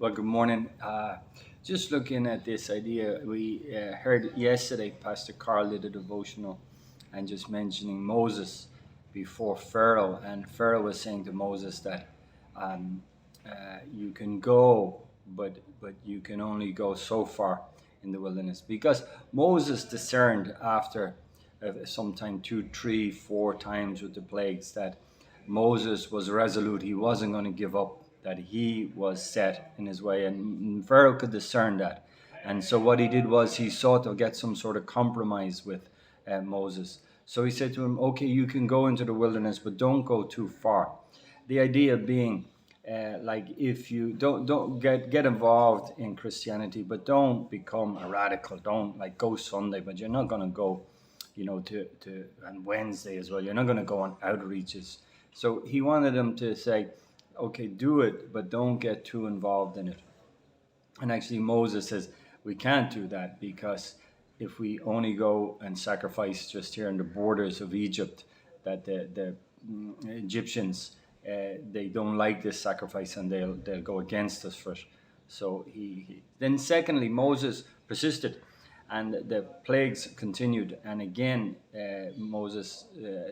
Well, good morning. Just looking at this idea, we heard yesterday Pastor Carl did a devotional and just mentioning Moses before Pharaoh. And Pharaoh was saying to Moses that um, you can go, but you can only go so far in the wilderness. Because Moses discerned after sometime two, three, four times with the plagues that Moses was resolute. He wasn't going to give up, that he was set in his way. And Pharaoh could discern that. And so what he did was he sought to get some sort of compromise with Moses. So he said to him, okay, you can go into the wilderness, but don't go too far. The idea being, like, if you don't get involved in Christianity, but don't become a radical. Don't like go Sunday, but you're not going to go, to on Wednesday as well. You're not going to go on outreaches. So he wanted them to say, okay, do it, but don't get too involved in it. And actually, Moses says we can't do that because if we only go and sacrifice just here in the borders of Egypt, that the Egyptians they don't like this sacrifice and they'll go against us for it. So then secondly Moses persisted, and the plagues continued. And again, Moses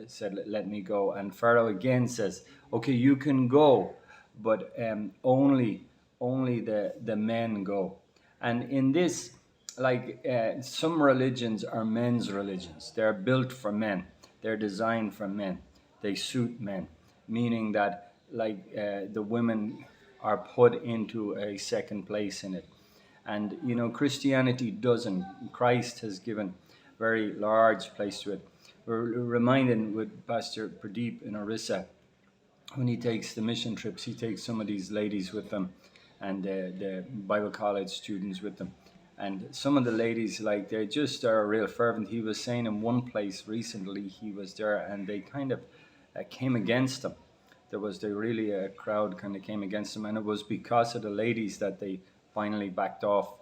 said, "Let me go." And Pharaoh again says, "Okay, you can go, but only the men go." And in this, like some religions are men's religions. They're built for men. They're designed for men. They suit men, meaning that like the women are put into a second place in it. And Christianity doesn't. Christ has given very large place to it. We're reminded with Pastor Pradeep in Orissa, when he takes the mission trips, he takes some of these ladies with them, and the Bible college students with them. And some of the ladies, like, they just are real fervent. He was saying in one place recently, he was there, and they kind of came against him. There really a crowd kind of came against him, and it was because of the ladies that they finally backed off.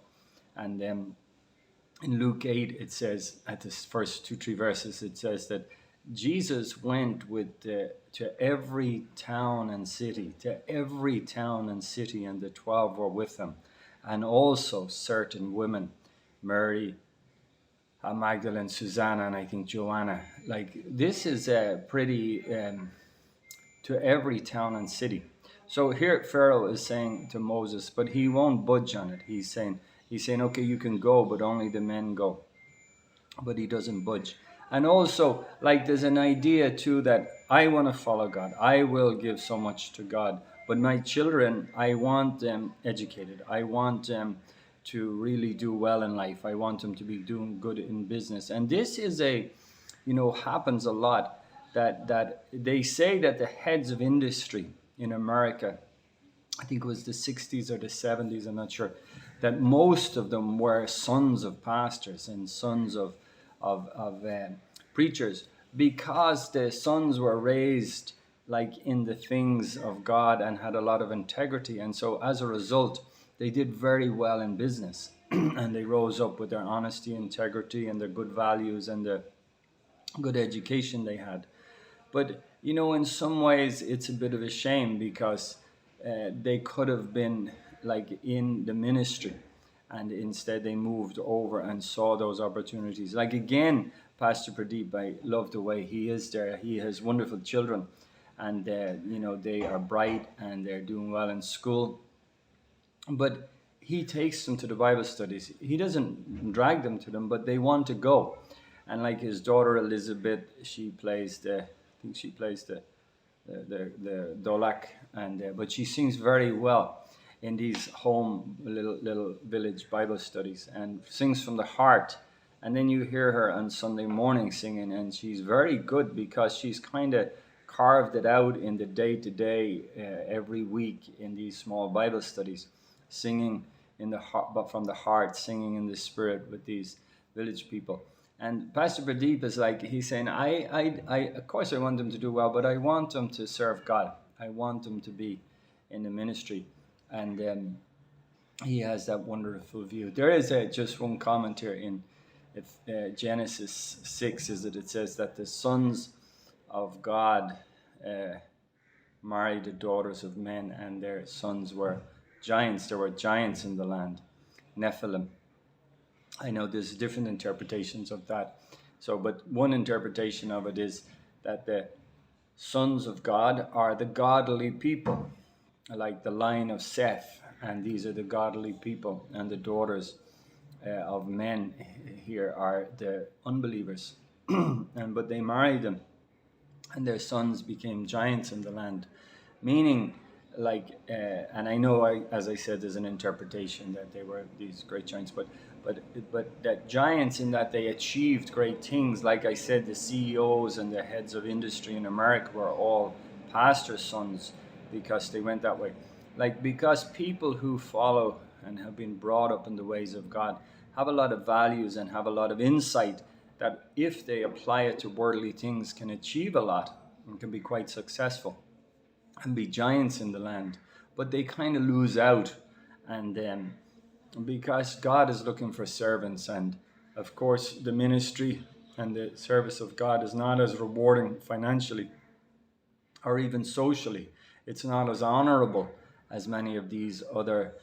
And in Luke 8, it says, at the first two, three verses, it says that Jesus went to every town and city, and the 12 were with him, and also certain women, Mary, Magdalene, Susanna, and I think Joanna. Like, this is pretty to every town and city. So here Pharaoh is saying to Moses, but he won't budge on it. He's saying, okay, you can go, but only the men go. But he doesn't budge. And also, like, there's an idea too that I want to follow God. I will give so much to God. But my children, I want them educated. I want them to really do well in life. I want them to be doing good in business. And this is happens a lot, that they say that the heads of industry in America, I think it was the 60s or the 70s, I'm not sure, that most of them were sons of pastors and sons of preachers, because the sons were raised like in the things of God and had a lot of integrity. And so as a result, they did very well in business and they rose up with their honesty, integrity, and their good values and the good education they had. But in some ways, it's a bit of a shame because they could have been like in the ministry, and instead they moved over and saw those opportunities. Like, again, Pastor Pradeep, I love the way he is there. He has wonderful children, and they are bright and they're doing well in school. But he takes them to the Bible studies. He doesn't drag them to them, but they want to go. And like his daughter Elizabeth, I think she plays the Dolak, and but she sings very well in these home little village Bible studies and sings from the heart. And then you hear her on Sunday morning singing, and she's very good because she's kind of carved it out in the day to day every week in these small Bible studies, singing in the heart, but from the heart, singing in the spirit with these village people. And Pastor Pradeep is like, he's saying, of course I want them to do well, but I want them to serve God. I want them to be in the ministry. And he has that wonderful view. There is just one comment here in Genesis 6, is that it says that the sons of God married the daughters of men, and their sons were giants. There were giants in the land, Nephilim. I know there's different interpretations of that. So, but one interpretation of it is that the sons of God are the godly people, like the line of Seth, and these are the godly people, and the daughters of men here are the unbelievers. And but they married them, and their sons became giants in the land, meaning and I know as I said, there's an interpretation that they were these great giants, but that giants in that they achieved great things. Like I said, the CEOs and the heads of industry in America were all pastors' sons because they went that way. Like, because people who follow and have been brought up in the ways of God have a lot of values and have a lot of insight that, if they apply it to worldly things, can achieve a lot and can be quite successful and be giants in the land. But they kind of lose out, and because God is looking for servants, and of course the ministry and the service of God is not as rewarding financially or even socially. It's not as honorable as many of these other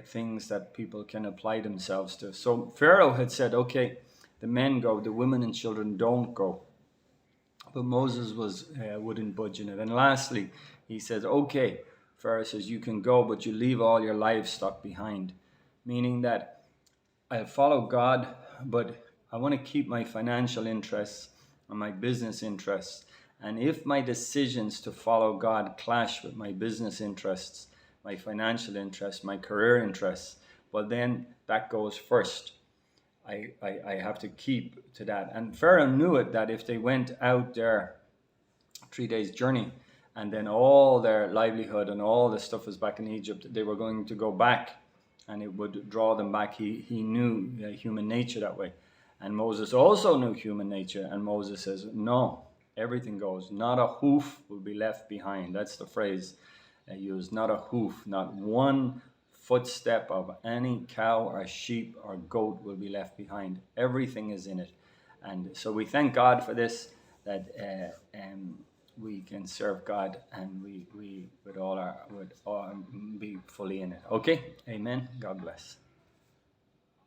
things that people can apply themselves to. So Pharaoh had said, okay, the men go, the women and children don't go. But Moses wouldn't budge in it. And lastly, he says, okay, Pharaoh says, you can go, but you leave all your livestock behind. Meaning that I'll follow God, but I want to keep my financial interests and my business interests. And if my decisions to follow God clash with my business interests, my financial interests, my career interests, well, then that goes first. I have to keep to that. And Pharaoh knew it, that if they went out there 3 days journey and then all their livelihood and all the stuff was back in Egypt, they were going to go back and it would draw them back. He knew human nature that way. And Moses also knew human nature. And Moses says, no, everything goes. Not a hoof will be left behind. That's the phrase used. Not a hoof, not one footstep of any cow or sheep or goat will be left behind. Everything is in it. And so we thank God for this, that we can serve God, and we with all be fully in it. Okay, amen. God bless.